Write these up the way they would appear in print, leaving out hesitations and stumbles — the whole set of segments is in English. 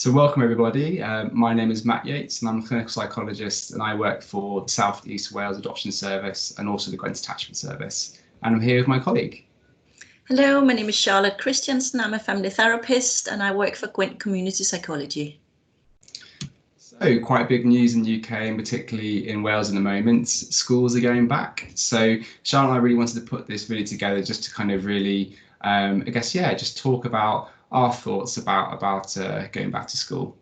So welcome everybody. My name is Matt Yates and I'm a clinical psychologist and I work for the South East Wales Adoption Service and also the Grant Attachment Service. And I'm here with my colleague. Hello, my name is Charlotte Christiansen. I'm a family therapist and I work for Gwent Community Psychology. So quite big news in the UK and particularly in Wales at the moment. Schools are going back. So Charlotte and I really wanted to put this really together just to kind of really, just talk about our thoughts about going back to school.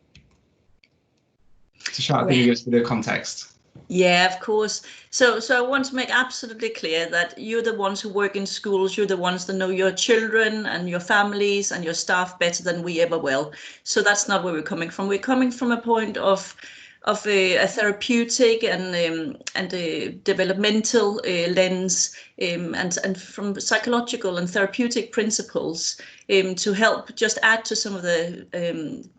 So Charlotte, can you give us a bit of context? Yeah, of course. So I want to make absolutely clear that you're the ones who work in schools. You're the ones that know your children and your families and your staff better than we ever will. So that's not where we're coming from. We're coming from a point of a therapeutic and a developmental lens and from psychological and therapeutic principles to help just add to some of the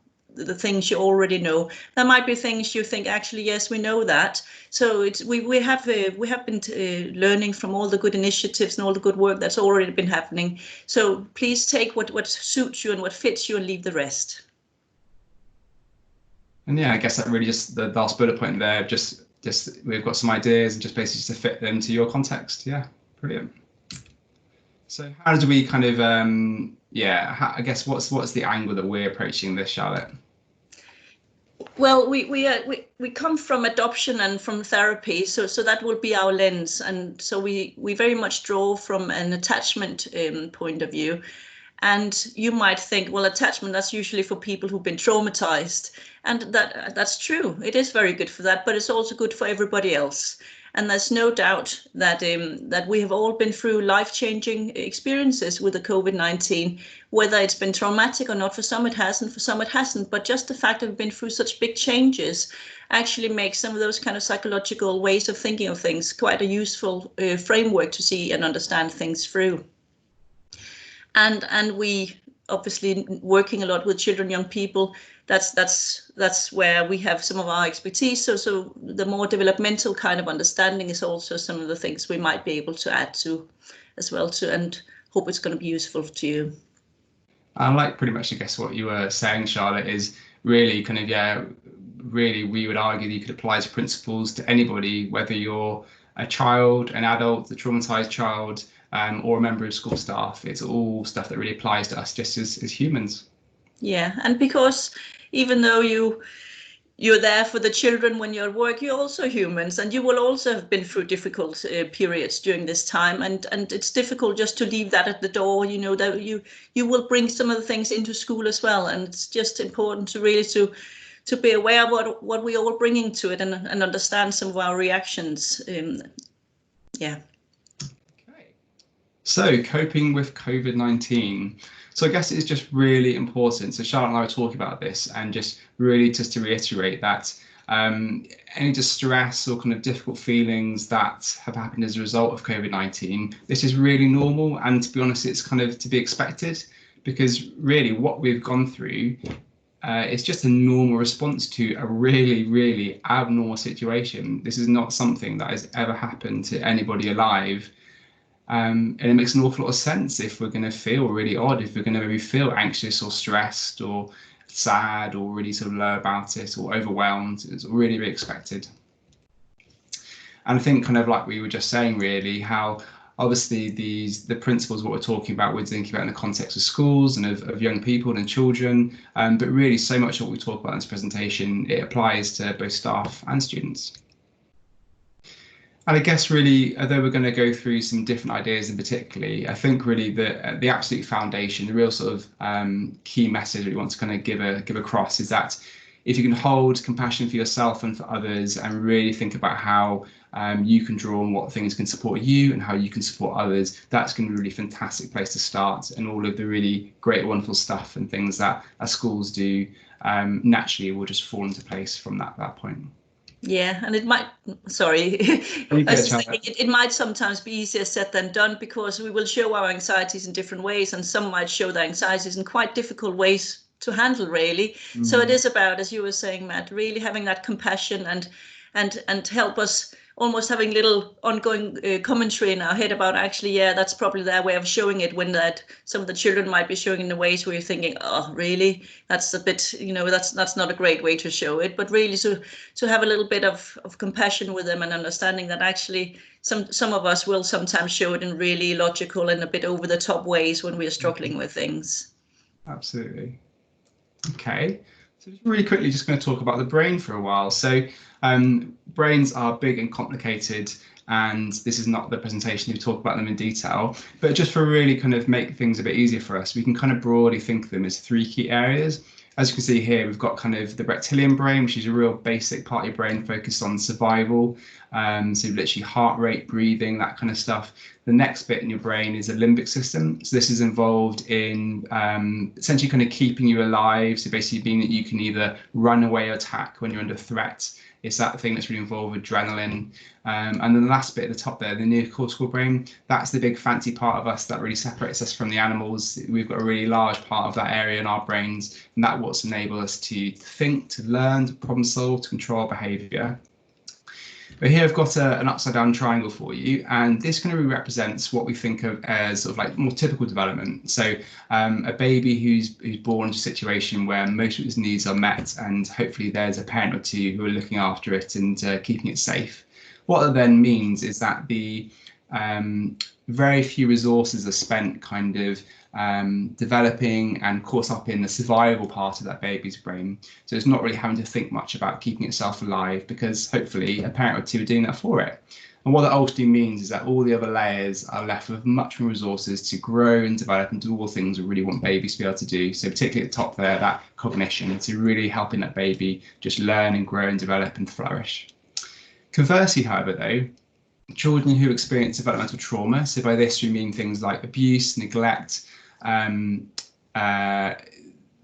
things you already know. There might be things you think, actually, yes, we know that. So we have been learning from all the good initiatives and all the good work that's already been happening. So please take what suits you and what fits you and leave the rest. And yeah, I guess that really just the last bullet point there, just we've got some ideas and just basically to fit them to your context. Yeah, brilliant. So how do we kind of, I guess what's the angle that we're approaching this, Charlotte? Well, we come from adoption and from therapy, so that will be our lens, and so we very much draw from an attachment point of view. And you might think, well, attachment, that's usually for people who've been traumatized, and that's true. It is very good for that, but it's also good for everybody else. And there's no doubt that that we have all been through life-changing experiences with the COVID-19, whether it's been traumatic or not. For some it hasn't, for some it hasn't. But just the fact that we've been through such big changes actually makes some of those kind of psychological ways of thinking of things quite a useful framework to see and understand things through. And we obviously working a lot with children, young people. That's where we have some of our expertise. So the more developmental kind of understanding is also some of the things we might be able to add to as well and hope it's going to be useful to you. I like pretty much, I guess, what you were saying, Charlotte, is really kind of, really we would argue that you could apply these principles to anybody, whether you're a child, an adult, a traumatized child, or a member of school staff. It's all stuff that really applies to us just as humans. Yeah, and because even though you're there for the children when you're at work, you're also humans, and you will also have been through difficult periods during this time, and it's difficult just to leave that at the door. You know that you will bring some of the things into school as well, and it's just important to really to be aware of what we're all bringing to it and understand some of our reactions. Yeah. So coping with COVID-19. So I guess it's just really important. So Charlotte and I were talking about this and just to reiterate that any distress or kind of difficult feelings that have happened as a result of COVID-19, this is really normal. And to be honest, it's kind of to be expected, because really what we've gone through it's just a normal response to a really, really abnormal situation. This is not something that has ever happened to anybody alive. And it makes an awful lot of sense if we're going to feel really odd, if we're going to maybe feel anxious or stressed or sad or really sort of low about it or overwhelmed. It's really, really expected. And I think kind of like we were just saying, really, how obviously the principles, what we're talking about, we're thinking about in the context of schools and of young people and children, but really so much of what we talk about in this presentation, it applies to both staff and students. And I guess really, although we're going to go through some different ideas in particularly, I think really the absolute foundation, the real sort of key message that we want to kind of give across is that if you can hold compassion for yourself and for others and really think about how you can draw on what things can support you and how you can support others, that's going to be a really fantastic place to start. And all of the really great, wonderful stuff and things that our schools do naturally will just fall into place from that point. Yeah, and it might, sorry, it might sometimes be easier said than done, because we will show our anxieties in different ways, and some might show their anxieties in quite difficult ways to handle, really. So it is about, as you were saying, Matt, really having that compassion and help us almost having little ongoing commentary in our head about actually, yeah, that's probably their way of showing it, when that some of the children might be showing in the ways where you're thinking, oh, really? That's a bit, that's not a great way to show it. But really to have a little bit of compassion with them and understanding that actually some of us will sometimes show it in really logical and a bit over the top ways when we are struggling with things. Absolutely. Okay. So just really quickly, just going to talk about the brain for a while. So brains are big and complicated, and this is not the presentation to talk about them in detail, but just for really kind of make things a bit easier for us, we can kind of broadly think of them as 3 key areas. As you can see here, we've got kind of the reptilian brain, which is a real basic part of your brain focused on survival. So literally heart rate, breathing, that kind of stuff. The next bit in your brain is the limbic system. So this is involved in essentially kind of keeping you alive. So basically being that you can either run away or attack when you're under threat. It's that thing that's really involved with adrenaline. And then the last bit at the top there, the neocortical brain, that's the big fancy part of us that really separates us from the animals. We've got a really large part of that area in our brains, and that's what's enabled us to think, to learn, to problem solve, to control behavior. But here I've got an upside down triangle for you, and this kind of represents what we think of as sort of like more typical development. So a baby who's born in a situation where most of its needs are met, and hopefully there's a parent or two who are looking after it and keeping it safe. What that then means is that the very few resources are spent kind of developing and caught up in the survival part of that baby's brain. So it's not really having to think much about keeping itself alive, because hopefully a parent or two are doing that for it. And what that ultimately means is that all the other layers are left with much more resources to grow and develop and do all the things we really want babies to be able to do. So particularly at the top there, that cognition, to really helping that baby just learn and grow and develop and flourish. Conversely, however, though, children who experience developmental trauma, so by this we mean things like abuse, neglect,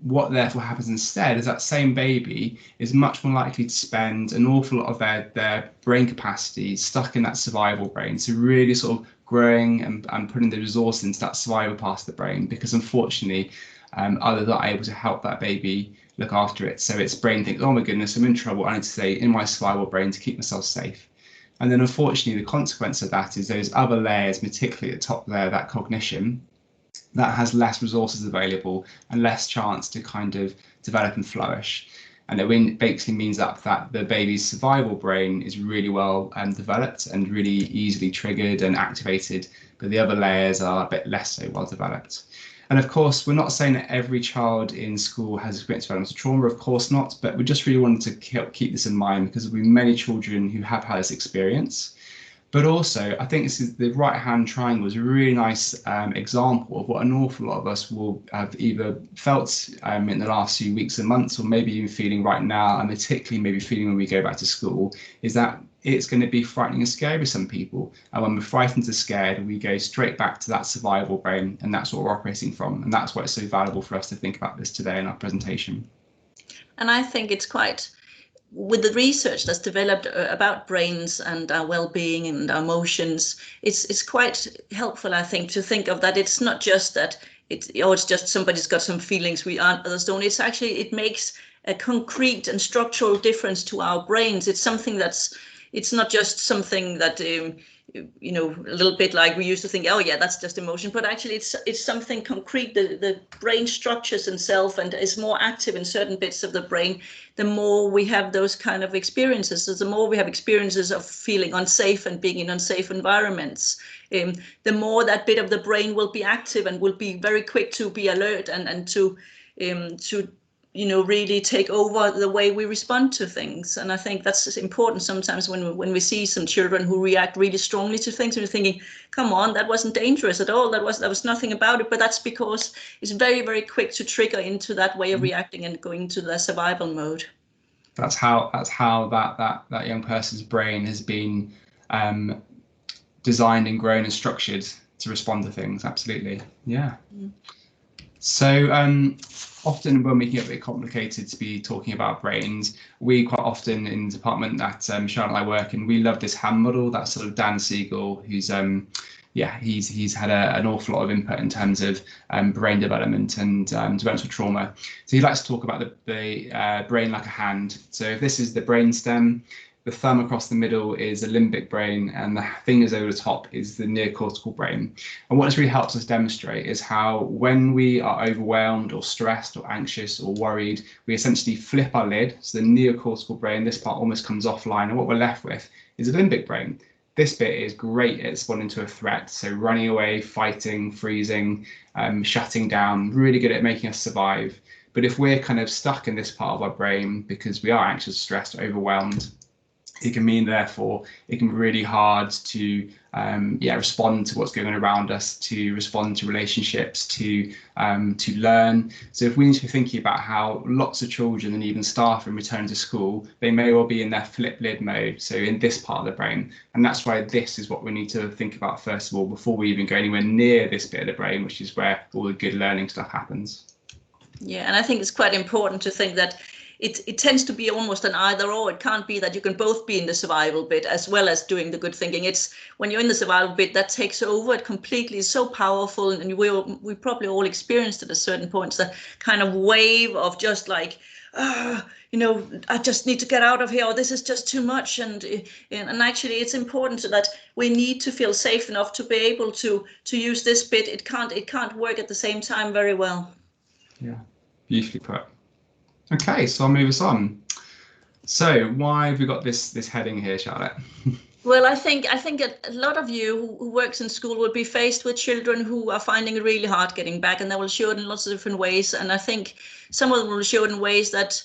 what therefore happens instead is that same baby is much more likely to spend an awful lot of their brain capacity stuck in that survival brain. So really sort of growing and putting the resource into that survival part of the brain, because unfortunately others aren't able to help that baby look after it. So its brain thinks, oh my goodness, I'm in trouble, I need to stay in my survival brain to keep myself safe. And then unfortunately the consequence of that is those other layers, particularly at the top there, that cognition, that has less resources available and less chance to kind of develop and flourish. And it basically means that the baby's survival brain is really well developed and really easily triggered and activated, but the other layers are a bit less so well developed. And of course, we're not saying that every child in school has experienced developmental trauma, of course not, but we just really wanted to keep this in mind, because there'll be many children who have had this experience. But also, I think this is the right-hand triangle is a really nice example of what an awful lot of us will have either felt in the last few weeks and months, or maybe even feeling right now, and particularly maybe feeling when we go back to school, is that it's going to be frightening and scary for some people. And when we're frightened or scared, we go straight back to that survival brain, and that's what we're operating from. And that's why it's so valuable for us to think about this today in our presentation. And I think it's quite, with the research that's developed about brains and our well-being and our emotions, it's quite helpful, I think, to think of that it's not just that it's just somebody's got some feelings we aren't, others don't. It's actually, it makes a concrete and structural difference to our brains. It's something it's not just something that a little bit like we used to think, oh yeah, that's just emotion, but actually it's something concrete. The brain structures itself and is more active in certain bits of the brain the more we have those kind of experiences. So the more we have experiences of feeling unsafe and being in unsafe environments, the more that bit of the brain will be active and will be very quick to be alert and to really take over the way we respond to things. And I think that's important sometimes when we see some children who react really strongly to things, and we're thinking, come on, that wasn't dangerous at all. That was nothing about it. But that's because it's very, very quick to trigger into that way of reacting and going into the survival mode. That's how that young person's brain has been designed and grown and structured to respond to things. Absolutely. Yeah. So often when we get a bit complicated to be talking about brains, we quite often in the department that Charlotte and I work in, we love this hand model. That's sort of Dan Siegel, who's he's had an awful lot of input in terms of brain development and developmental trauma. So he likes to talk about the brain like a hand. So if this is the brain stem, the thumb across the middle is the limbic brain, and the fingers over the top is the neocortical brain. And what this really helps us demonstrate is how when we are overwhelmed or stressed or anxious or worried, we essentially flip our lid. So the neocortical brain, this part almost comes offline, and what we're left with is the limbic brain. This bit is great at responding to a threat, so running away, fighting, freezing, shutting down, really good at making us survive. But if we're kind of stuck in this part of our brain because we are anxious, stressed, overwhelmed, it can mean, therefore, it can be really hard to respond to what's going on around us, to respond to relationships, to learn. So if we need to be thinking about how lots of children and even staff in return to school, they may well be in their flip lid mode, so in this part of the brain. And that's why this is what we need to think about first of all, before we even go anywhere near this bit of the brain, which is where all the good learning stuff happens. Yeah, and I think it's quite important to think that it tends to be almost an either or. It can't be that you can both be in the survival bit as well as doing the good thinking. It's when you're in the survival bit that takes over it completely. It's so powerful, and we probably all experienced at a certain point that kind of wave of just like, I just need to get out of here, or this is just too much. And actually, it's important that we need to feel safe enough to be able to use this bit. It can't work at the same time very well. Yeah, beautifully put. Okay, so I'll move us on. So why have we got this heading here, Charlotte? Well, I think a lot of you who works in school will be faced with children who are finding it really hard getting back, and they will show it in lots of different ways. And I think some of them will show it in ways that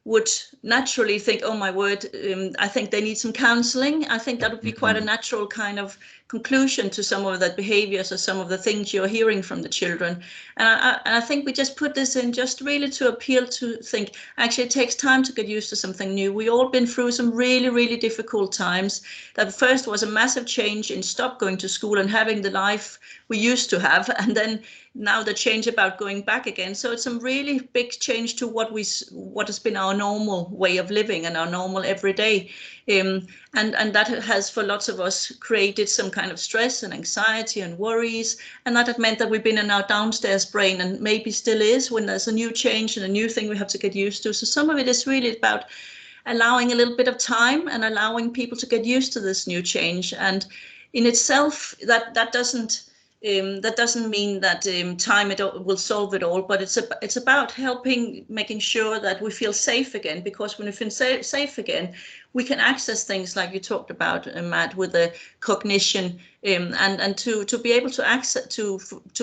would naturally think, oh my word, I think they need some counseling. I think that would be quite a natural kind of conclusion to some of the behaviors or some of the things you're hearing from the children. And I think we just put this in just really to appeal to think, actually, it takes time to get used to something new. We all been through some really, really difficult times. That first was a massive change in stop going to school and having the life we used to have. And then now the change about going back again. So it's some really big change to what has been our normal way of living and our normal everyday. And that has for lots of us created some kind of stress and anxiety and worries. And that had meant that we've been in our downstairs brain, and maybe still is, when there's a new change and a new thing we have to get used to. So some of it is really about allowing a little bit of time and allowing people to get used to this new change. And in itself, that doesn't mean that time will solve it all, but it's about helping, making sure that we feel safe again, because when we feel safe again, we can access things like you talked about, Matt, with the cognition, and to be able to access to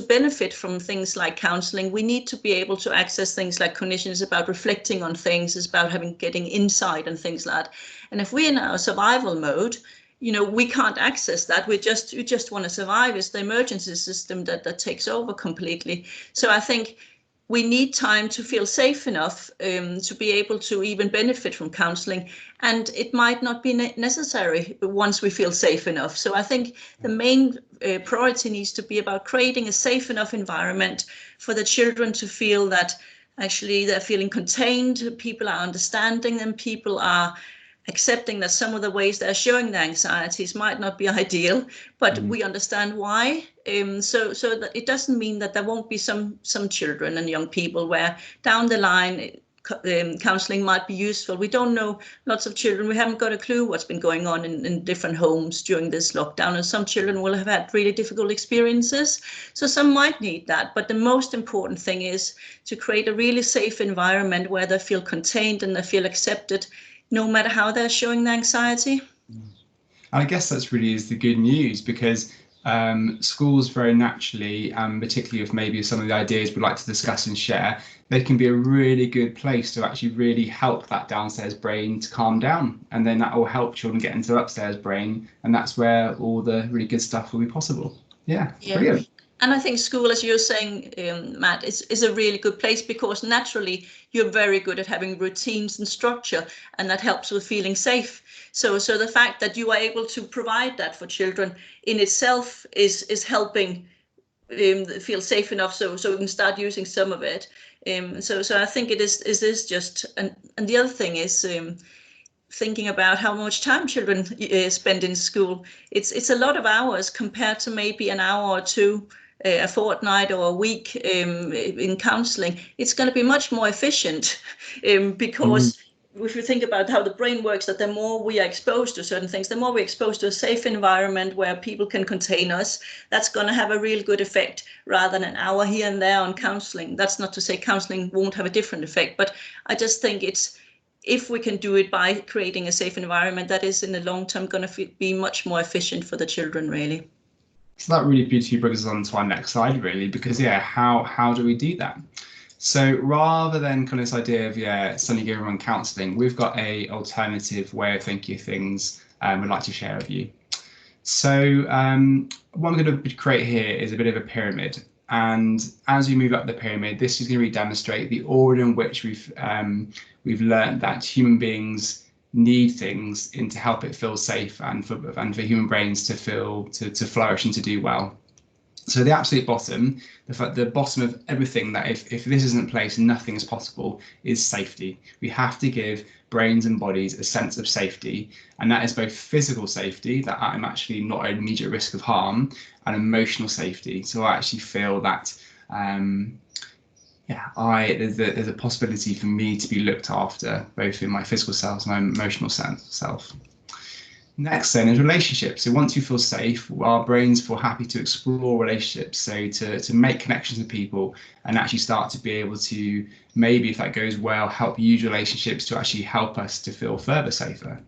benefit from things like counseling, we need to be able to access things like cognition. Is about reflecting on things, is about getting insight and things like that. And if we're in our survival mode, we can't access that. We just want to survive. It's the emergency system that takes over completely. So I think we need time to feel safe enough to be able to even benefit from counseling. And it might not be necessary once we feel safe enough. So I think the main priority needs to be about creating a safe enough environment for the children to feel that actually they're feeling contained, people are understanding them, people are accepting that some of the ways they're showing their anxieties might not be ideal, but we understand why. So that it doesn't mean that there won't be some children and young people where down the line counseling might be useful. We don't know lots of children. We haven't got a clue what's been going on in different homes during this lockdown, and some children will have had really difficult experiences. So some might need that. But the most important thing is to create a really safe environment where they feel contained and they feel accepted, no matter how they're showing their anxiety. I guess that's really is the good news, because schools very naturally, particularly if maybe some of the ideas we'd like to discuss and share, they can be a really good place to actually really help that downstairs brain to calm down. And then that will help children get into the upstairs brain. And that's where all the really good stuff will be possible. Yeah. Brilliant. And I think school, as you're saying, Matt, is a really good place, because naturally you're very good at having routines and structure, and that helps with feeling safe. So the fact that you are able to provide that for children in itself is helping feel safe enough so we can start using some of it. So I think it is just, and the other thing is thinking about how much time children spend in school. It's a lot of hours compared to maybe an hour or two a fortnight or a week in counseling. It's going to be much more efficient because if you think about how the brain works, that the more we are exposed to certain things, the more we're exposed to a safe environment where people can contain us, that's going to have a real good effect, rather than an hour here and there on counseling. That's not to say counseling won't have a different effect, but I just think it's, if we can do it by creating a safe environment, that is in the long term going to be much more efficient for the children, really. So that really beautifully brings us on to our next slide, really, because yeah, how do we do that? So rather than kind of this idea of suddenly giving everyone counselling, we've got a alternative way of thinking of things we'd like to share with you. So what I'm going to create here is a bit of a pyramid, and as we move up the pyramid, this is going to really demonstrate the order in which we've learned that human beings need things in to help it feel safe, and for human brains to flourish and to do well. So the absolute bottom, the bottom of everything, that if this isn't in place, nothing is possible, is safety. We have to give brains and bodies a sense of safety, and that is both physical safety, that I'm actually not at immediate risk of harm, and emotional safety. So I actually feel that there's a possibility for me to be looked after, both in my physical self and my emotional self. Next then is relationships. So once you feel safe, our brains feel happy to explore relationships, so to make connections with people and actually start to be able to, maybe if that goes well, help use relationships to actually help us to feel further safer.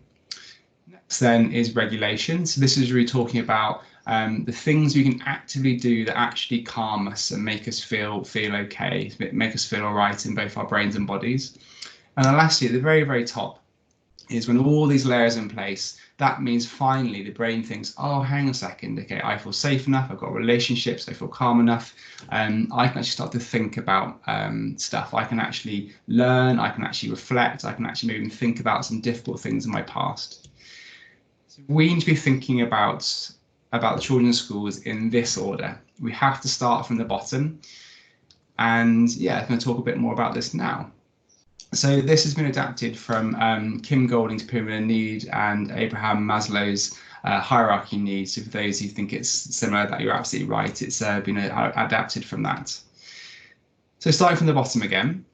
Next then is regulation. So this is really talking about the things we can actively do that actually calm us and make us feel okay, make us feel all right in both our brains and bodies. And then lastly, at the very, very top, is when all these layers are in place, that means finally the brain thinks, oh, hang on a second, okay, I feel safe enough, I've got relationships, I feel calm enough, I can actually start to think about stuff. I can actually learn, I can actually reflect, I can actually maybe think about some difficult things in my past. So we need to be thinking about the children's schools in this order. We have to start from the bottom, and yeah, I'm going to talk a bit more about this now. So this has been adapted from Kim Golding's Pyramid of Need and Abraham Maslow's Hierarchy of Needs. So for those who think it's similar, that you're absolutely right. It's been adapted from that. So starting from the bottom again,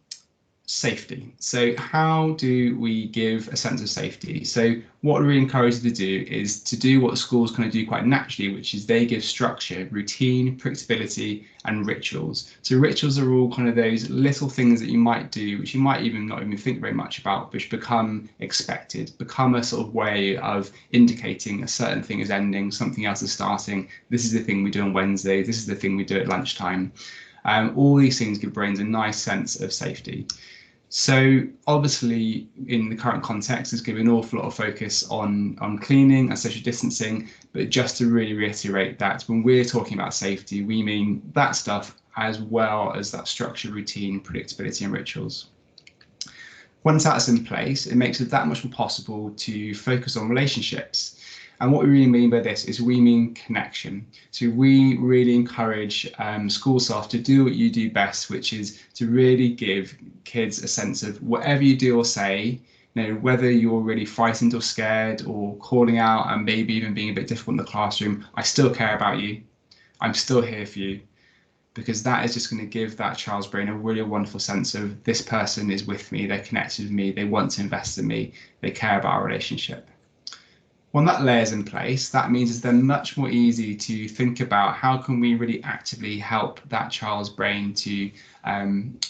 safety. So how do we give a sense of safety? So what we encourage you to do is to do what schools kind of do quite naturally, which is they give structure, routine, predictability, and rituals. So rituals are all kind of those little things that you might do, which you might even not even think very much about, which become expected, become a sort of way of indicating a certain thing is ending, something else is starting. This is the thing we do on Wednesday. This is the thing we do at lunchtime. All these things give brains a nice sense of safety. So obviously in the current context, there's going to be an awful lot of focus on cleaning and social distancing, but just to really reiterate that when we're talking about safety, we mean that stuff as well as that structure, routine, predictability and rituals. Once that's in place, it makes it that much more possible to focus on relationships. And what we really mean by this is we mean connection. So we really encourage school staff to do what you do best, which is to really give kids a sense of whatever you do or say, whether you're really frightened or scared or calling out and maybe even being a bit difficult in the classroom, I still care about you. I'm still here for you. Because that is just going to give that child's brain a really wonderful sense of this person is with me, they're connected with me, they want to invest in me, they care about our relationship. When that layer's in place, that means it's then much more easy to think about how can we really actively help that child's brain to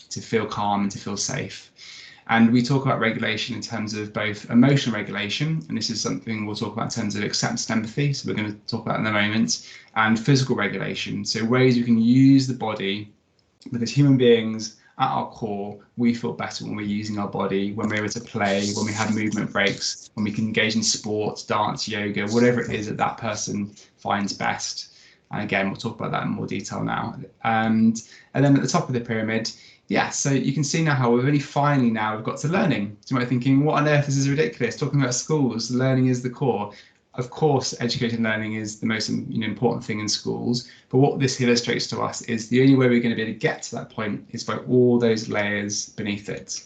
feel calm and to feel safe. And we talk about regulation in terms of both emotional regulation, and this is something we'll talk about in terms of acceptance and empathy, so we're going to talk about in a moment, and physical regulation, so ways you can use the body, because human beings at our core, we feel better when we're using our body, when we're able to play, when we have movement breaks, when we can engage in sports, dance, yoga, whatever it is that that person finds best. And again, we'll talk about that in more detail now. And then at the top of the pyramid, yeah, so you can see now how we've got to learning. So you might be thinking, what on earth, this is ridiculous, talking about schools, learning is the core. Of course, education learning is the most important thing in schools, but what this illustrates to us is the only way we're going to be able to get to that point is by all those layers beneath it.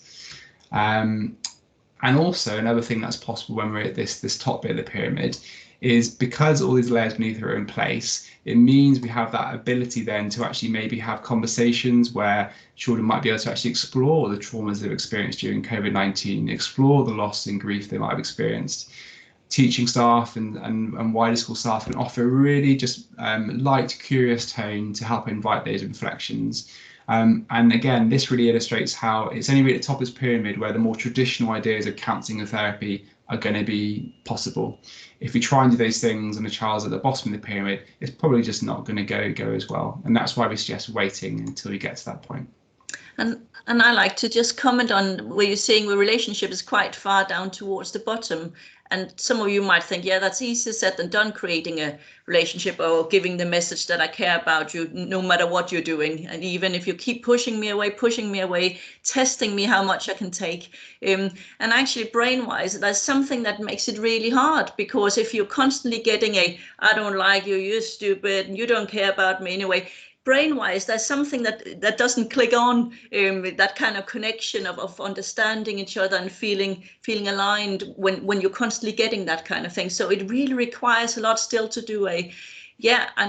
And also another thing that's possible when we're at this top bit of the pyramid is because all these layers beneath are in place, it means we have that ability then to actually maybe have conversations where children might be able to actually explore the traumas they've experienced during COVID-19, explore the loss and grief they might have experienced. Teaching staff and wider school staff can offer a really just light, curious tone to help invite those reflections. And again, this really illustrates how it's only really at the top of this pyramid where the more traditional ideas of counselling and therapy are going to be possible. If we try and do those things and the child's at the bottom of the pyramid, it's probably just not going to go as well. And that's why we suggest waiting until you get to that point. And I like to just comment on where you're saying the relationship is quite far down towards the bottom. And some of you might think, yeah, that's easier said than done, creating a relationship or giving the message that I care about you no matter what you're doing. And even if you keep pushing me away, testing me how much I can take. And actually, brain-wise, there's something that makes it really hard, because if you're constantly getting I don't like you, you're stupid, and you don't care about me anyway, brain-wise, there's something that doesn't click on, that kind of connection of understanding each other and feeling aligned when you're constantly getting that kind of thing. So it really requires a lot still to do and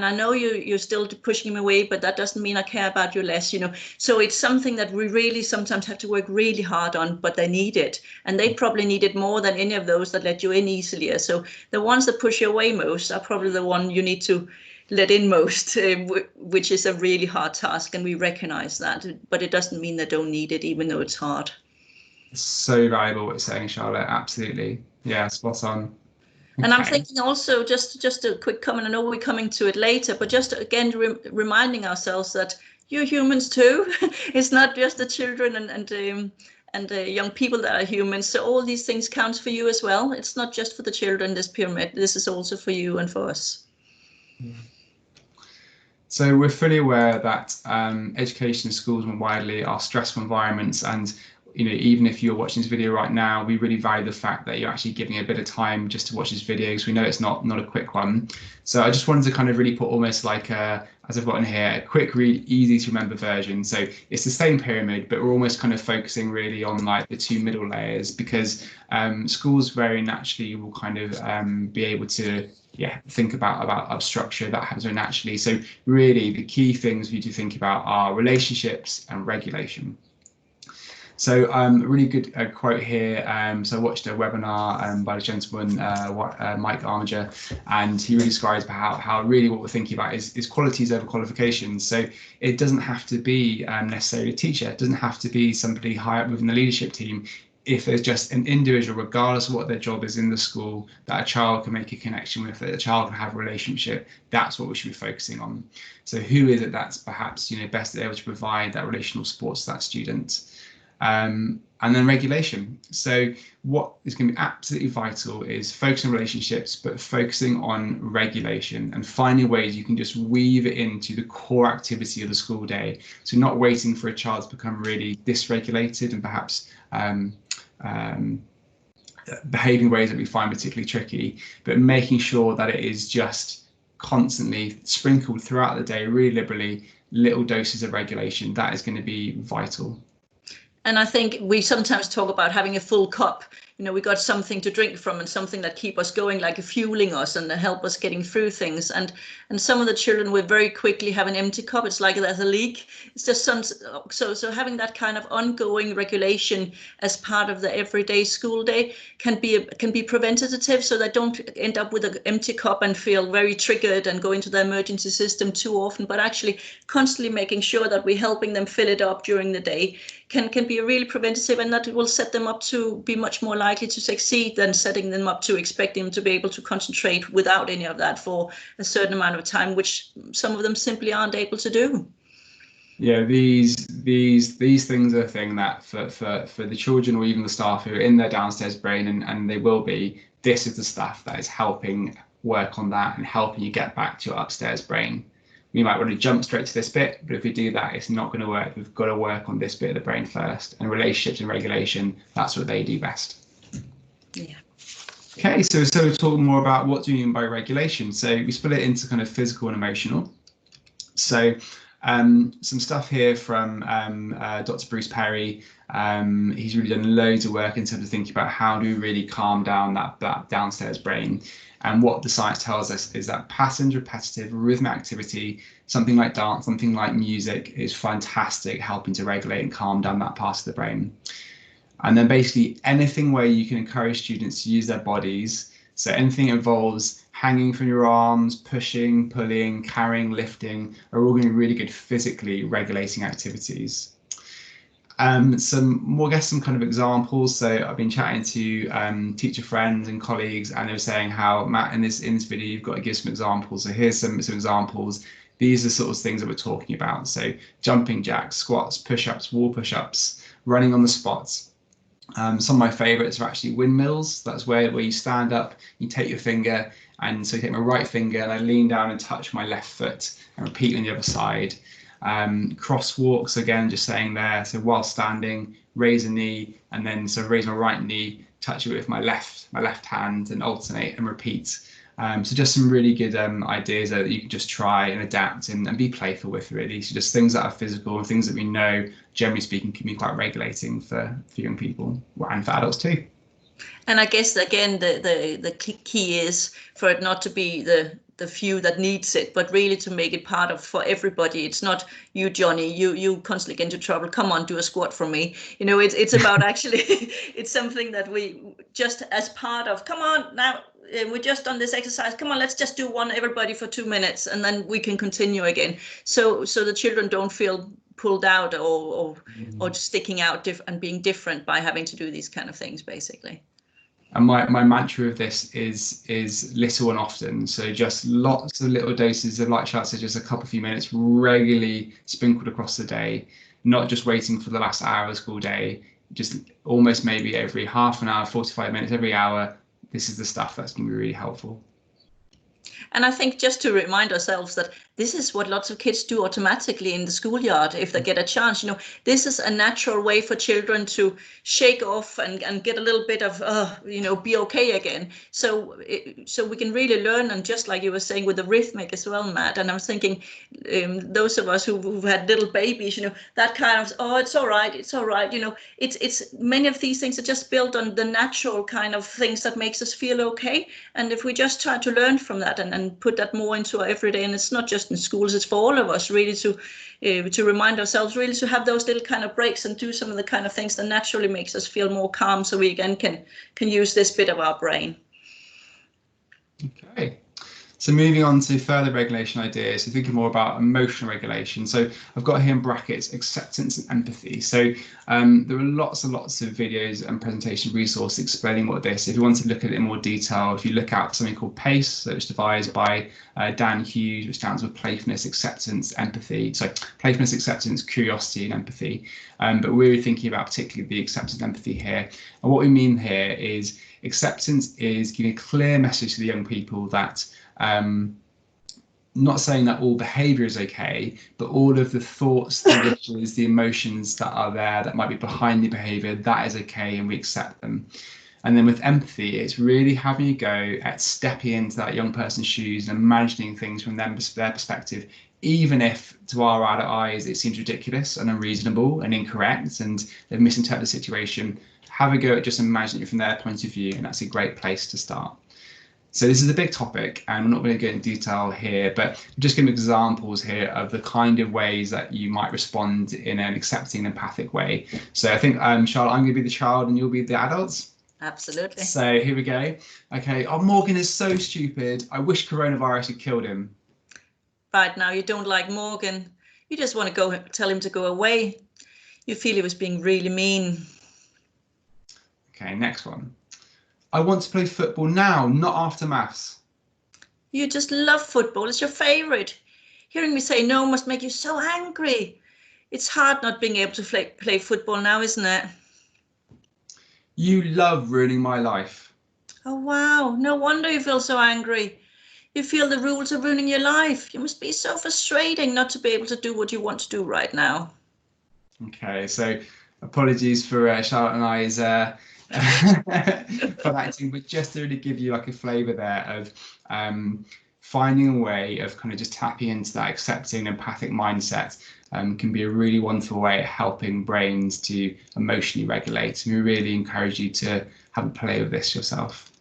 I know you're still pushing me away, but that doesn't mean I care about you less, So it's something that we really sometimes have to work really hard on, but they need it. And they probably need it more than any of those that let you in easier. So the ones that push you away most are probably the one you need to let in most, which is a really hard task, and we recognize that, but it doesn't mean they don't need it, even though it's hard. So valuable what you're saying, Charlotte. Absolutely. Yeah, spot on. Okay. And I'm thinking also, just a quick comment, I know we're coming to it later, but just again reminding ourselves that you're humans too. It's not just the children and young people that are humans. So all these things count for you as well. It's not just for the children, this pyramid. This is also for you and for us. Yeah. So we're fully aware that education in schools more widely are stressful environments, and even if you're watching this video right now, we really value the fact that you're actually giving a bit of time just to watch this video, because we know it's not a quick one. So I just wanted to kind of really put almost like as I've got in here, a quick read, easy to remember version. So it's the same pyramid, but we're almost kind of focusing really on like the two middle layers, because schools very naturally will kind of be able to think about structure that happens very naturally. So really the key things for you to think about are relationships and regulation. So a really good quote here. So I watched a webinar by the gentleman, Mike Armiger, and he really describes how really what we're thinking about is qualities over qualifications. So it doesn't have to be necessarily a teacher. It doesn't have to be somebody high up within the leadership team. If there's just an individual, regardless of what their job is in the school, that a child can make a connection with, that a child can have a relationship, that's what we should be focusing on. So who is it that's perhaps best able to provide that relational support to that student? And then regulation. So what is going to be absolutely vital is focusing on relationships, but focusing on regulation and finding ways you can just weave it into the core activity of the school day. So not waiting for a child to become really dysregulated and perhaps behaving in ways that we find particularly tricky, but making sure that it is just constantly sprinkled throughout the day, really liberally, little doses of regulation. That is going to be vital. And I think we sometimes talk about having a full cup. We got something to drink from and something that keep us going, like fueling us and help us getting through things. And some of the children will very quickly have an empty cup. It's like there's a leak. It's just so having that kind of ongoing regulation as part of the everyday school day can be preventative, so they don't end up with an empty cup and feel very triggered and go into the emergency system too often, but actually constantly making sure that we're helping them fill it up during the day can be really preventative, and that will set them up to be much more likely to succeed than setting them up to expecting them to be able to concentrate without any of that for a certain amount of time, which some of them simply aren't able to do. Yeah, these things are a thing that for the children or even the staff who are in their downstairs brain, and they will be, this is the stuff that is helping work on that and helping you get back to your upstairs brain. We might want to jump straight to this bit, but if we do that, it's not going to work. We've got to work on this bit of the brain first. And relationships and regulation, that's what they do best. Yeah. Okay, so we're talking more about what do you mean by regulation. So we split it into kind of physical and emotional. So Some stuff here from Dr. Bruce Perry. He's really done loads of work in terms of thinking about how do we really calm down that downstairs brain. And what the science tells us is that patterned, repetitive, rhythmic activity, something like dance, something like music, is fantastic, helping to regulate and calm down that part of the brain. And then basically anything where you can encourage students to use their bodies. So anything that involves hanging from your arms, pushing, pulling, carrying, lifting, are all going to be really good physically regulating activities. Some kind of examples. So I've been chatting to teacher friends and colleagues, and they were saying how, Matt, in this video, you've got to give some examples. So here's some examples. These are sort of things that we're talking about. So jumping jacks, squats, push-ups, wall push-ups, running on the spot. Some of my favorites are actually windmills. That's where you stand up, you take your finger, and so you take my right finger and I lean down and touch my left foot and repeat on the other side. Crosswalks, again, just saying there. So while standing, raise a knee, and then so raise my right knee, touch it with my left hand, and alternate and repeat. So just some really good ideas that you can just try and adapt and be playful with, really. So just things that are physical and things that we know, generally speaking, can be quite regulating for young people and for adults too. And I guess, again, the key is for it not to be the few that needs it, but really to make it part of for everybody. It's not you, Johnny, you constantly get into trouble, come on, do a squat for me. You know, it's about actually, it's something that we just as part of, come on now, we're just on this exercise, come on, let's just do one, everybody, for 2 minutes, and then we can continue again. So the children don't feel pulled out or just sticking out and being different by having to do these kind of things, basically. And my mantra of this is little and often. So just lots of little doses of light shots, so just a few minutes regularly sprinkled across the day, not just waiting for the last hour of the school day, just almost maybe every half an hour, 45 minutes, every hour. This is the stuff that's going to be really helpful. And I think just to remind ourselves that this is what lots of kids do automatically in the schoolyard if they get a chance. You know, this is a natural way for children to shake off and get a little bit of, you know, be okay again. So we can really learn. And just like you were saying with the rhythmic as well, Matt, and I was thinking those of us who've had little babies, you know, that kind of, oh, it's all right. It's all right. You know, it's many of these things are just built on the natural kind of things that makes us feel okay. And if we just try to learn from that and put that more into our everyday, and it's not just in schools, it's for all of us really to remind ourselves really to have those little kind of breaks and do some of the kind of things that naturally makes us feel more calm, so we again can use this bit of our brain. Okay. So moving on to further regulation ideas, so thinking more about emotional regulation. So I've got here in brackets acceptance and empathy. So there are lots and lots of videos and presentation resources explaining what this. If you want to look at it in more detail, if you look out something called PACE, so it's devised by Dan Hughes, which stands for playfulness, acceptance, empathy. So playfulness, acceptance, curiosity, and empathy. But we're thinking about particularly the acceptance and empathy here. And what we mean here is acceptance is giving a clear message to the young people that not saying that all behavior is okay, but all of the thoughts, the wishes, the emotions that are there that might be behind the behavior, that is okay and we accept them. And then with empathy, it's really having a go at stepping into that young person's shoes and imagining things from their perspective, even if to our adult eyes it seems ridiculous and unreasonable and incorrect and they've misinterpreted the situation. Have a go at just imagining it from their point of view, and that's a great place to start. So this is a big topic, and we're not going to get into detail here, but I'm just giving examples here of the kind of ways that you might respond in an accepting, empathic way. So I think, Charlotte, I'm going to be the child and you'll be the adults. Absolutely. So here we go. Okay. Oh, Morgan is so stupid. I wish coronavirus had killed him. Right now, you don't like Morgan. You just want to go tell him to go away. You feel he was being really mean. Okay, next one. I want to play football now, not after maths. You just love football. It's your favorite. Hearing me say no must make you so angry. It's hard not being able to play football now, isn't it? You love ruining my life. Oh, wow. No wonder you feel so angry. You feel the rules are ruining your life. You must be so frustrating not to be able to do what you want to do right now. Okay, so apologies for Charlotte and I's for acting, but just to really give you like a flavour there of finding a way of kind of just tapping into that accepting empathic mindset can be a really wonderful way of helping brains to emotionally regulate. And we really encourage you to have a play with this yourself.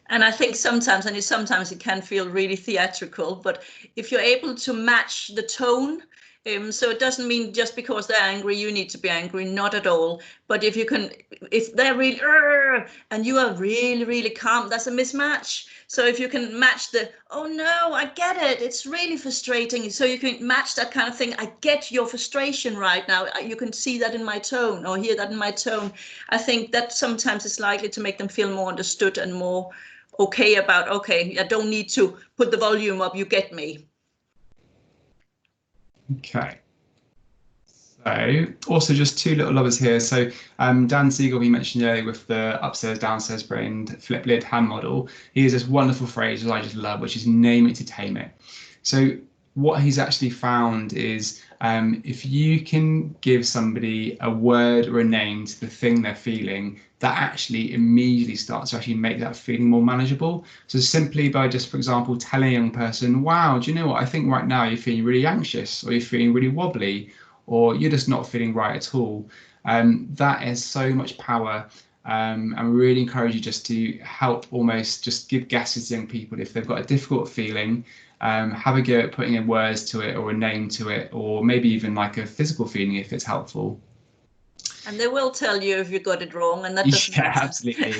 And I think sometimes, sometimes it can feel really theatrical, but if you're able to match the tone, so it doesn't mean just because they're angry, you need to be angry, not at all. But if you can, if they're really, and you are really, really calm, that's a mismatch. So if you can match the, oh no, I get it, it's really frustrating. So you can match that kind of thing. I get your frustration right now. You can see that in my tone or hear that in my tone. I think that sometimes is likely to make them feel more understood and more okay about, okay, I don't need to put the volume up, you get me. Okay. So also just two little lovers here. So Dan Siegel, he mentioned earlier with the upstairs, downstairs brain flip lid hand model, he has this wonderful phrase that I just love, which is name it to tame it. So what he's actually found is if you can give somebody a word or a name to the thing they're feeling, that actually immediately starts to actually make that feeling more manageable. So simply by just, for example, telling a young person, wow, do you know what? I think right now you're feeling really anxious, or you're feeling really wobbly, or you're just not feeling right at all. That has so much power. And we really encourage you just to help almost just give guesses to young people if they've got a difficult feeling. Have a go at putting in words to it or a name to it, or maybe even like a physical feeling if it's helpful. And they will tell you if you got it wrong, and that doesn't matter. Absolutely.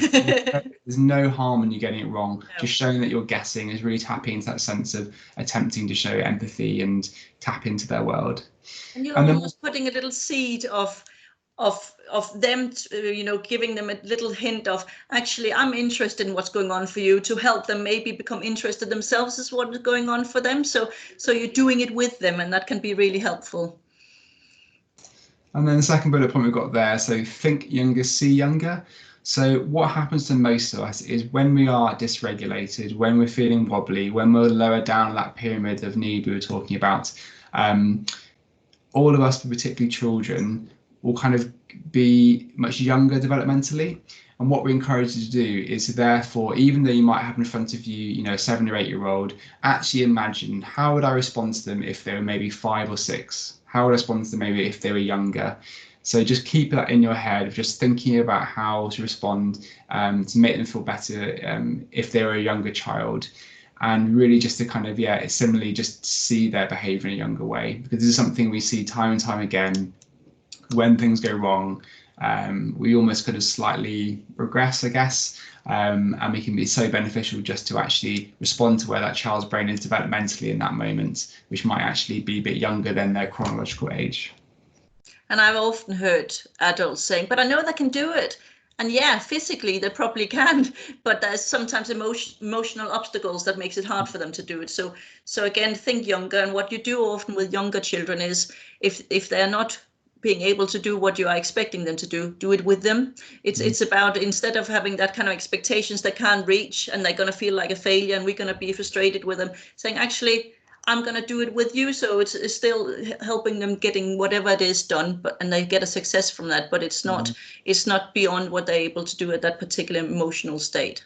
There's no harm in you getting it wrong. No. Just showing that you're guessing is really tapping into that sense of attempting to show empathy and tap into their world. And you're almost putting a little seed of them, giving them a little hint of, actually, I'm interested in what's going on for you, to help them maybe become interested themselves as what is going on for them. So you're doing it with them, and that can be really helpful. And then the second bullet point we've got there, so think younger, see younger. So what happens to most of us is when we are dysregulated, when we're feeling wobbly, when we're lower down that pyramid of need we were talking about, all of us, particularly children, will kind of be much younger developmentally. And what we encourage you to do is therefore, even though you might have in front of you, a 7 or 8 year old, actually imagine, how would I respond to them if they were maybe 5 or 6? How would I respond to them maybe if they were younger? So just keep that in your head, just thinking about how to respond to make them feel better if they were a younger child. And really just to kind of, similarly just see their behavior in a younger way, because this is something we see time and time again. When things go wrong, we almost kind of slightly regress, I guess, and we can be so beneficial just to actually respond to where that child's brain is developmentally in that moment, which might actually be a bit younger than their chronological age. And I've often heard adults saying, but I know they can do it. And yeah, physically they probably can, but there's sometimes emotional obstacles that makes it hard for them to do it. So again, think younger. And what you do often with younger children is, if they're not being able to do what you are expecting them to do it with them. It's about, instead of having that kind of expectations they can't reach and they're going to feel like a failure and we're going to be frustrated with them, saying, actually, I'm going to do it with you. So it's still helping them getting whatever it is done, and they get a success from that. But it's not beyond what they're able to do at that particular emotional state.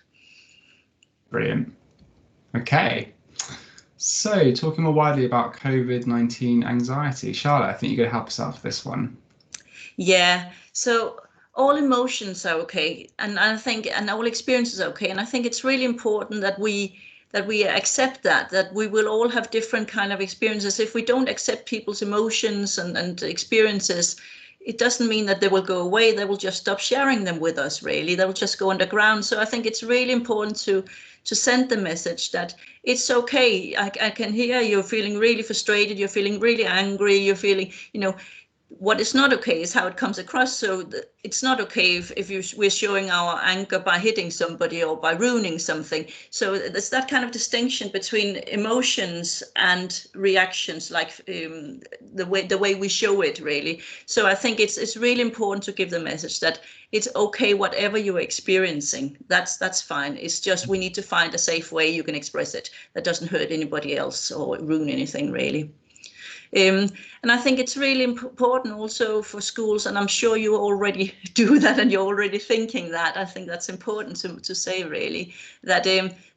Brilliant. Okay. So talking more widely about COVID-19 anxiety, Charlotte, I think you're going to help us out for this one. Yeah. So all emotions are okay, and I think, and all experiences are okay. And I think it's really important that we accept that we will all have different kind of experiences. If we don't accept people's emotions and experiences, it doesn't mean that they will go away. They will just stop sharing them with us, really. They will just go underground. So I think it's really important to send the message that it's okay. I can hear you're feeling really frustrated. You're feeling really angry. You're feeling, what is not okay is how it comes across. So it's not okay if we're showing our anger by hitting somebody or by ruining something. So there's that kind of distinction between emotions and reactions, like the way we show it, really. So I think it's really important to give the message that it's okay, whatever you're experiencing, that's fine. It's just we need to find a safe way you can express it that doesn't hurt anybody else or ruin anything, really. And I think it's really important also for schools, and I'm sure you already do that and you're already thinking that. I think that's important to say, really, that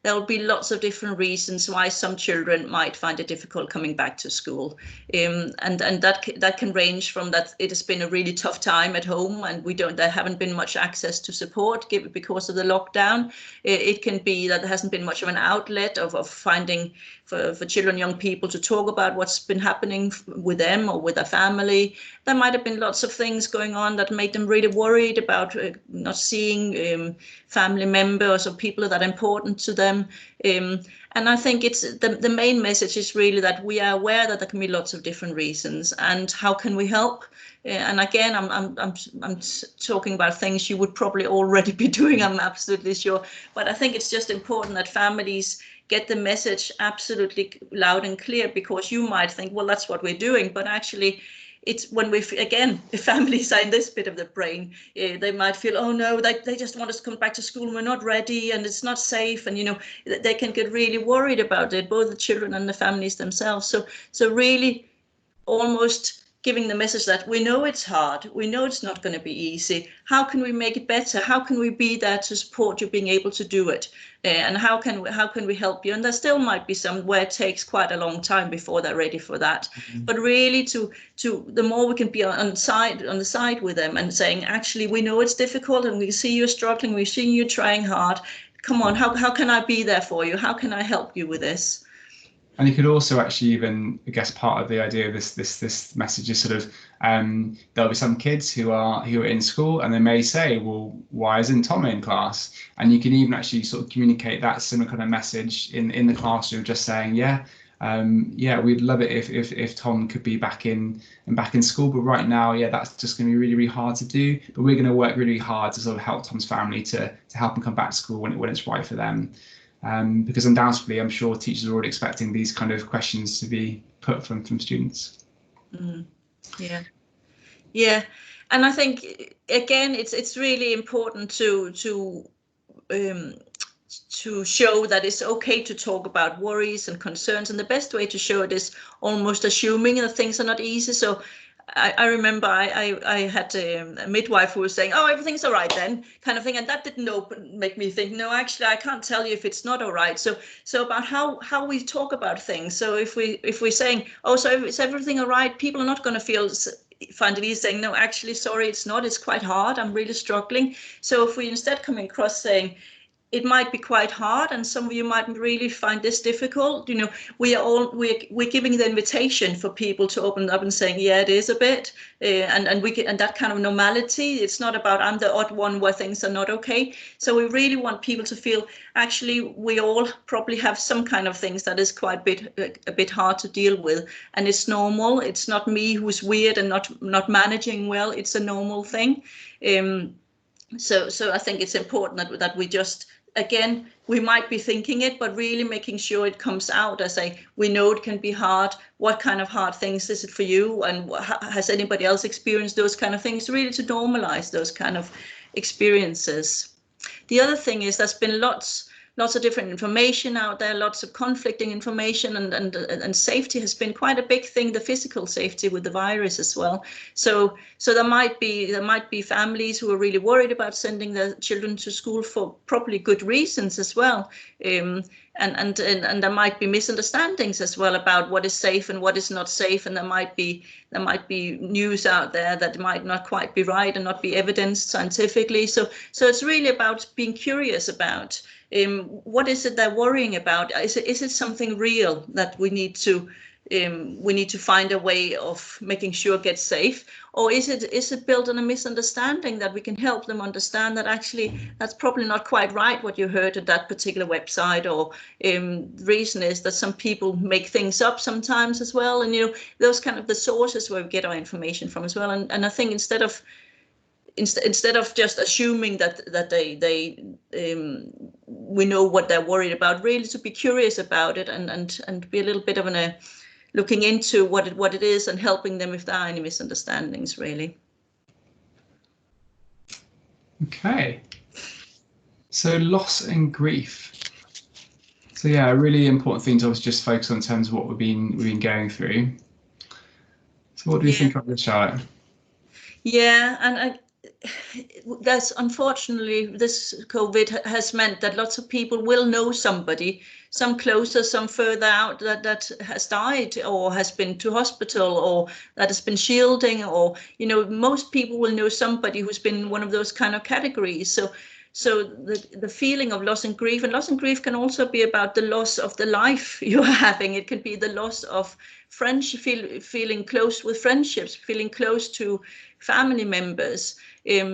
there will be lots of different reasons why some children might find it difficult coming back to school. And that can range from that it has been a really tough time at home and there haven't been much access to support because of the lockdown. It can be that there hasn't been much of an outlet of finding for children, young people to talk about what's been happening with them or with their family. There might have been lots of things going on that made them really worried about not seeing family members or people that are important to them. And I think it's the main message is really that we are aware that there can be lots of different reasons, and how can we help? And again, I'm talking about things you would probably already be doing, I'm absolutely sure. But I think it's just important that families get the message absolutely loud and clear, because you might think, well, that's what we're doing, but actually it's when if families are in this bit of the brain, they might feel, oh no, they just want us to come back to school and we're not ready and it's not safe, and they can get really worried about it, both the children and the families themselves. So really almost giving the message that we know it's hard, we know it's not going to be easy. How can we make it better? How can we be there to support you being able to do it? And how can we help you? And there still might be some where it takes quite a long time before they're ready for that. Mm-hmm. But really, to the more we can be on the side with them and saying, actually, we know it's difficult and we see you struggling, we see you trying hard. Come on, how can I be there for you? How can I help you with this? And you could also actually even, I guess, part of the idea of this message is sort of there'll be some kids who are in school and they may say, well, why isn't Tom in class? And you can even actually sort of communicate that similar kind of message in the classroom, just saying, we'd love it if Tom could be back in school, but right now, that's just going to be really, really hard to do. But we're going to work really hard to sort of help Tom's family to help him come back to school when it's right for them. Because undoubtedly, I'm sure teachers are already expecting these kind of questions to be put from students. Mm. Yeah, and I think again, it's really important to show that it's okay to talk about worries and concerns, and the best way to show it is almost assuming that things are not easy. So I remember I had a midwife who was saying, oh, everything's all right then, kind of thing. And that didn't make me think, no, actually, I can't tell you if it's not all right. So about how we talk about things. So if we're saying, oh, so is everything all right? People are not going to find it easy saying, no, actually, sorry, it's not. It's quite hard. I'm really struggling. So if we instead come across saying, it might be quite hard, and some of you might really find this difficult. We're giving the invitation for people to open up and saying, yeah, it is a bit, and that kind of normality. It's not about I'm the odd one where things are not okay. So we really want people to feel actually we all probably have some kind of things that is quite a bit hard to deal with, and it's normal. It's not me who's weird and not managing well. It's a normal thing. So I think it's important that we just, again, we might be thinking it, but really making sure it comes out as we know it can be hard. What kind of hard things is it for you? And has anybody else experienced those kind of things? Really to normalize those kind of experiences. The other thing is there's been lots of different information out there, lots of conflicting information, and safety has been quite a big thing, the physical safety with the virus as well. So there might be families who are really worried about sending their children to school for probably good reasons as well. And there might be misunderstandings as well about what is safe and what is not safe, and there might be news out there that might not quite be right and not be evidenced scientifically. So it's really about being curious about what is it they're worrying about. Is it something real that we need to find a way of making sure it gets safe, or is it built on a misunderstanding that we can help them understand that actually that's probably not quite right what you heard at that particular website, or the reason is that some people make things up sometimes as well, and those kind of the sources where we get our information from as well. And I think instead of just assuming that we know what they're worried about, really to be curious about it and be a little bit of looking into what it is and helping them if there are any misunderstandings, really. Okay. So loss and grief. So a really important thing to always just focus on in terms of what we've been going through. So what do you think of this, Charlotte? Yeah, and that's unfortunately, this COVID has meant that lots of people will know somebody, some closer, some further out, that has died or has been to hospital or that has been shielding, or, you know, most people will know somebody who's been in one of those kind of categories. So the feeling of loss and grief can also be about the loss of the life you're having. It could be the loss of friendship, feeling close with friendships, feeling close to family members.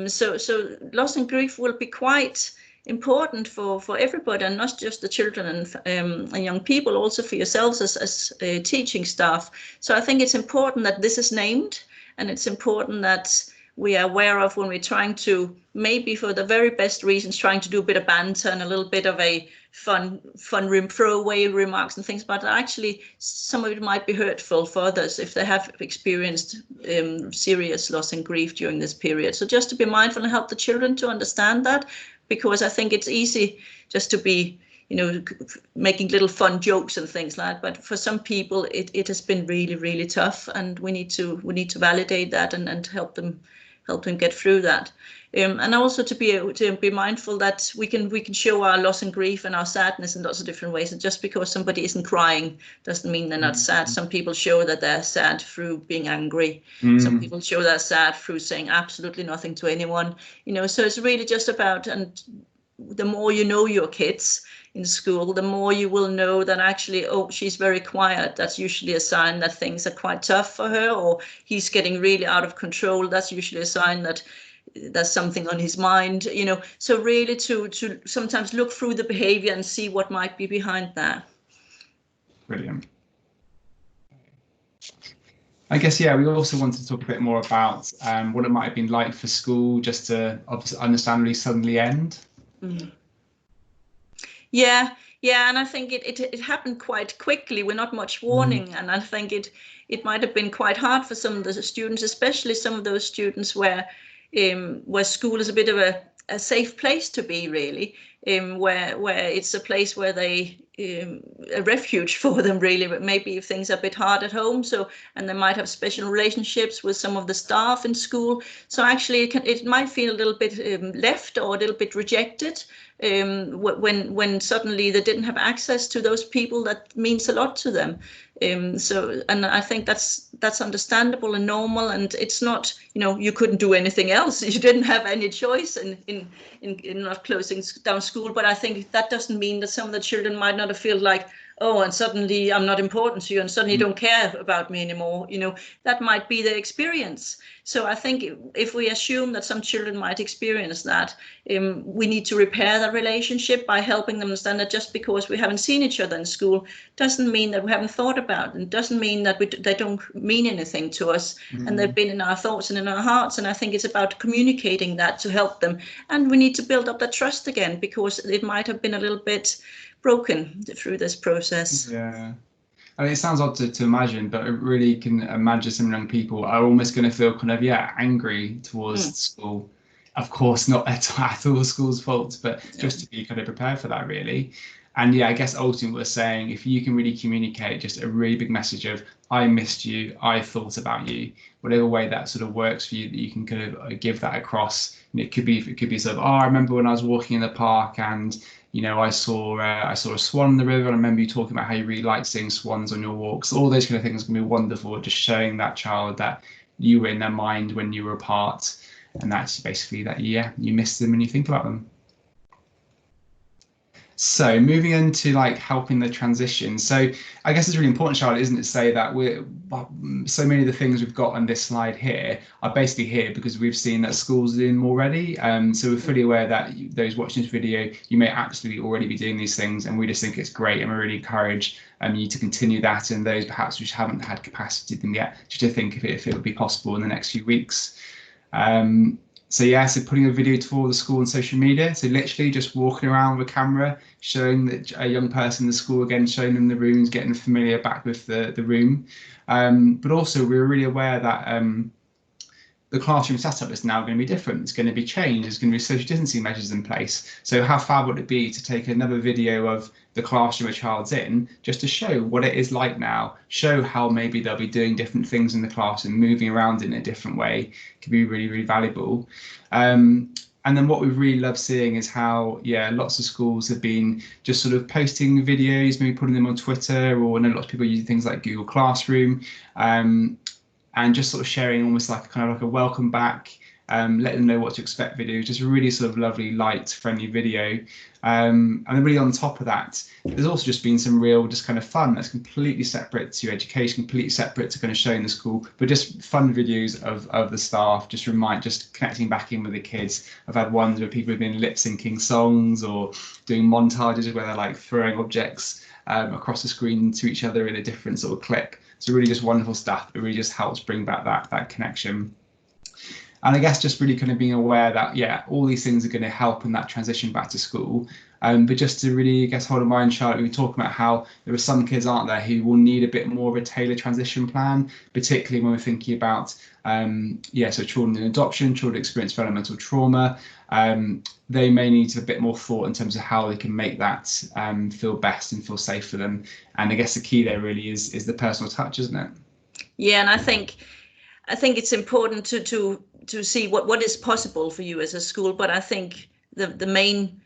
So loss and grief will be quite important for everybody, and not just the children and young people, also for yourselves as teaching staff. So I think it's important that this is named, and it's important that we are aware of when we're trying to, maybe for the very best reasons, trying to do a bit of banter and a little bit of a fun throwaway remarks and things, but actually some of it might be hurtful for others if they have experienced serious loss and grief during this period. So just to be mindful and help the children to understand that, because I think it's easy just to be, you know, making little fun jokes and things like that. But for some people, it has been really, really tough, and we need to validate that and help them get through that. And also to be mindful that we can show our loss and grief and our sadness in lots of different ways. And just because somebody isn't crying doesn't mean they're not sad. Some people show that they're sad through being angry. Some people show they're sad through saying absolutely nothing to anyone. You know, so it's really just about, and the more you know your kids in school, the more you will know that actually, oh, she's very quiet. That's usually a sign that things are quite tough for her, or he's getting really out of control. That's usually a sign that there's something on his mind, you know. So really to sometimes look through the behavior and see what might be behind that. Brilliant. I guess, yeah, we also wanted to talk a bit more about what it might have been like for school just to obviously understandably suddenly end. Mm. Yeah, and I think it happened quite quickly with not much warning, and I think it might have been quite hard for some of the students, especially some of those students where school is a bit of a safe place to be, really, where it's a place where they a refuge for them, really. But maybe if things are a bit hard at home, and they might have special relationships with some of the staff in school, so actually it might feel a little bit left or a little bit rejected when suddenly they didn't have access to those people that means a lot to them. And I think that's understandable and normal, and it's not, you know, you couldn't do anything else. You didn't have any choice in not closing down school. But I think that doesn't mean that some of the children might not have felt like, oh, and suddenly I'm not important to you, and suddenly you don't care about me anymore. You know, that might be their experience. So I think if we assume that some children might experience that, we need to repair that relationship by helping them understand that just because we haven't seen each other in school doesn't mean that we haven't thought about it. It doesn't mean that they don't mean anything to us, and they've been in our thoughts and in our hearts. And I think it's about communicating that to help them. And we need to build up that trust again, because it might have been a little bit broken through this process. Yeah. I mean, it sounds odd to imagine, but I really can imagine some young people are almost going to feel kind of, angry towards school. Of course, not at all school's fault, but just to be kind of prepared for that, really. And I guess ultimately we're saying, if you can really communicate just a really big message of, I missed you, I thought about you, whatever way that sort of works for you, that you can kind of give that across. And it could be sort of, oh, I remember when I was walking in the park and, you know, I saw a swan in the river, and I remember you talking about how you really liked seeing swans on your walks. All those kind of things can be wonderful, just showing that child that you were in their mind when you were apart, and that's basically that, you miss them and you think about them. So moving into like helping the transition. So I guess it's really important, Charlotte, isn't it, to say that so many of the things we've got on this slide here are basically here because we've seen that schools are doing them already. So we're fully aware that those watching this video, you may absolutely already be doing these things, and we just think it's great, and we really encourage you to continue that, and those perhaps which haven't had capacity to do them yet, just to think if it would be possible in the next few weeks. So putting a video to the school on social media. So literally just walking around with a camera, showing a young person in the school, again, showing them the rooms, getting familiar back with the room. But also we were really aware that the classroom setup is now going to be different. It's going to be changed. There's going to be social distancing measures in place. So how fab would it be to take another video of the classroom a child's in, just to show what it is like now, show how maybe they'll be doing different things in the classroom, moving around in a different way, can be really, really valuable. And then what we've really loved seeing is how, yeah, lots of schools have been just sort of posting videos, maybe putting them on Twitter, or I know lots of people using things like Google Classroom, and just sort of sharing almost like kind of like a welcome back, letting them know what to expect video, just a really sort of lovely, light, friendly video. And then really on top of that, there's also just been some real just kind of fun that's completely separate to education, completely separate to kind of showing the school, but just fun videos of the staff, just connecting back in with the kids. I've had ones where people have been lip syncing songs or doing montages where they're like throwing objects across the screen to each other in a different sort of clip. So really just wonderful stuff. It really just helps bring back that connection. And I guess just really kind of being aware that, yeah, all these things are going to help in that transition back to school. But just to really, I guess, hold in mind, Charlotte, we talk about how there are some kids, aren't there, who will need a bit more of a tailored transition plan, particularly when we're thinking about, so children in adoption, children experience developmental trauma. They may need a bit more thought in terms of how they can make that feel best and feel safe for them. And I guess the key there really is the personal touch, isn't it? Yeah, and I think it's important to see what is possible for you as a school. But I think the main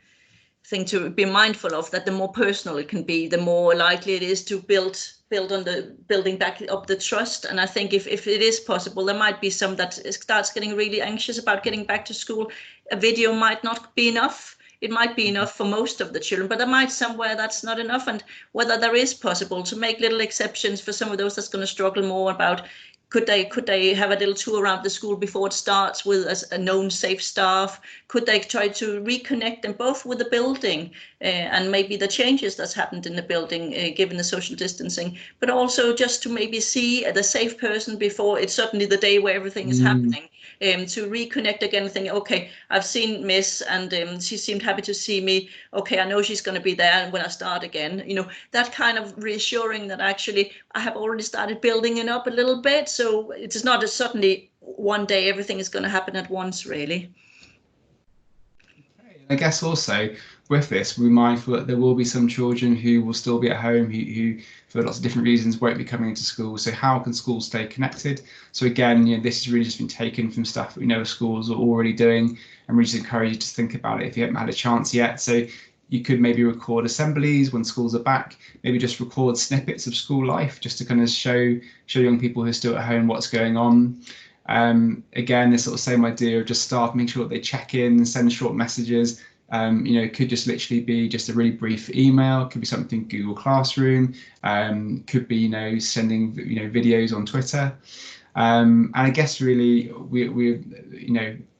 thing to be mindful of, that the more personal it can be, the more likely it is to build on the building back up the trust. And I think if it is possible, there might be some that starts getting really anxious about getting back to school. A video might not be enough. It might be enough for most of the children, but there might somewhere that's not enough. And whether there is possible to make little exceptions for some of those that's going to struggle more about, could they have a little tour around the school before it starts with a known safe staff? Could they try to reconnect them both with the building and maybe the changes that's happened in the building given the social distancing, but also just to maybe see the safe person before it's certainly the day where everything is happening, to reconnect again and think, okay, I've seen Miss and she seemed happy to see me. Okay, I know she's going to be there when I start again. You know, that kind of reassuring that actually I have already started building it up a little bit. So it is not suddenly one day everything is going to happen at once, really. I guess also with this, we're mindful that there will be some children who will still be at home, who for lots of different reasons won't be coming into school. So how can schools stay connected? So again, this has really just been taken from stuff that we know schools are already doing, and we just encourage you to think about it if you haven't had a chance yet. So you could maybe record assemblies when schools are back, maybe just record snippets of school life just to kind of show young people who are still at home what's going on. Again, this sort of same idea of just staff, make sure that they check in, send short messages. It could just literally be just a really brief email, could be something Google Classroom, could be, sending, videos on Twitter. And I guess really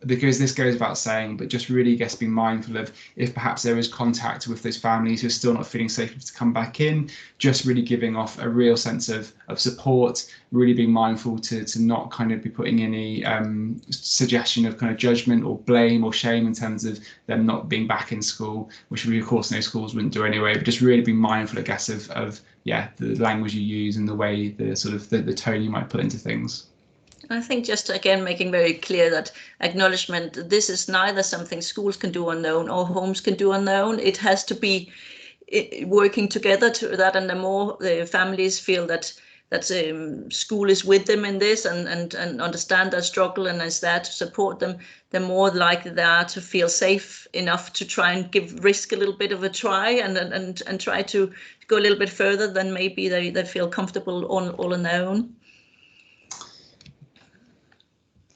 because this goes without saying, but just really being mindful of if perhaps there is contact with those families who are still not feeling safe to come back in, just really giving off a real sense of support, really being mindful to not kind of be putting any suggestion of kind of judgment or blame or shame in terms of them not being back in school, which we of course know schools wouldn't do anyway, but just really being mindful, I guess, of the language you use and the way the tone you might put into things. I think just again making very clear that acknowledgement, this is neither something schools can do on their own or homes can do on their own. It has to be working together to that, and the more the families feel that school is with them in this and understand their struggle and is there to support them, the more likely they are to feel safe enough to try and risk a little bit of a try and try to go a little bit further than maybe they feel comfortable all on their own.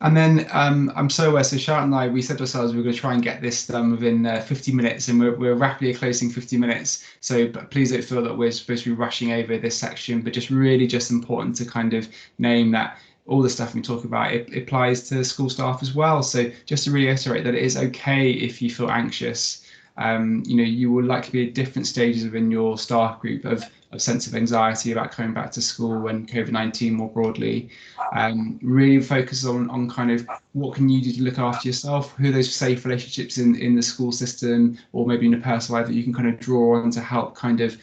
And then I'm so aware, so Charlotte and I, we said to ourselves we were going to try and get this done within 50 minutes, and we're rapidly closing 50 minutes. So please don't feel that we're supposed to be rushing over this section, but just really just important to kind of name that all the stuff we talk about, it applies to school staff as well. So just to reiterate that it is okay if you feel anxious. You will likely be at different stages within your staff group of sense of anxiety about coming back to school and COVID-19 more broadly. Really focus on kind of what can you do to look after yourself, who are those safe relationships in the school system or maybe in a personal life that you can kind of draw on to help kind of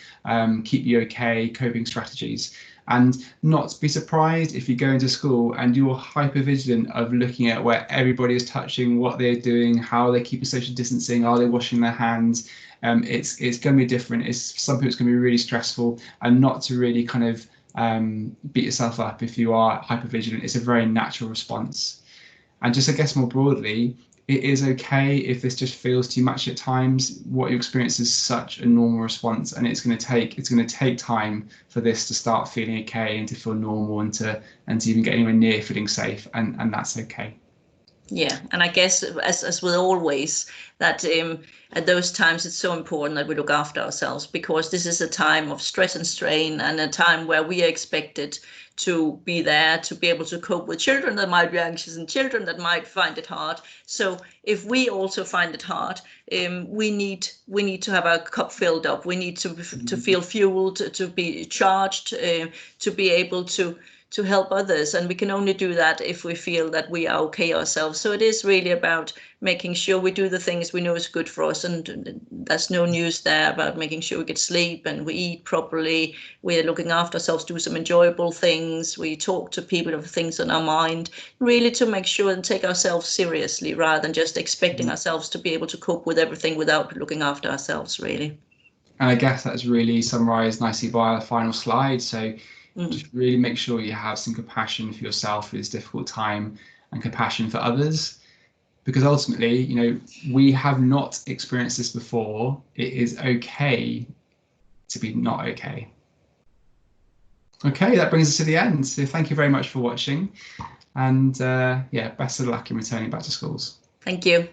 keep you okay, coping strategies. and not be surprised if you go into school and you're hyper vigilant of looking at where everybody is touching, what they're doing, how they're keeping social distancing, are they washing their hands. It's going to be different. It's, for some people it's going to be really stressful, and not to really kind of beat yourself up if you are hyper vigilant. It's a very natural response. And just, I guess, more broadly, it is okay if this just feels too much at times. What you experience is such a normal response, and it's going to take time for this to start feeling okay and to feel normal and to even get anywhere near feeling safe, and that's okay. Yeah, and I guess as with always, that at those times it's so important that we look after ourselves, because this is a time of stress and strain, and a time where we are expected to be there to be able to cope with children that might be anxious and children that might find it hard. So if we also find it hard, we need to have our cup filled up. We need to feel fueled, to be charged, to be able to help others, and we can only do that if we feel that we are okay ourselves. So it is really about making sure we do the things we know is good for us, and there's no news there about making sure we get sleep and we eat properly, we're looking after ourselves, do some enjoyable things, we talk to people of things on our mind, really to make sure and take ourselves seriously rather than just expecting ourselves to be able to cope with everything without looking after ourselves, really. And I guess that's really summarised nicely by the final slide. So just really make sure you have some compassion for yourself through this difficult time, and compassion for others, because ultimately, you know, we have not experienced this before. It is okay to be not okay. Okay, that brings us to the end. So thank you very much for watching, and yeah, best of luck in returning back to schools. Thank you.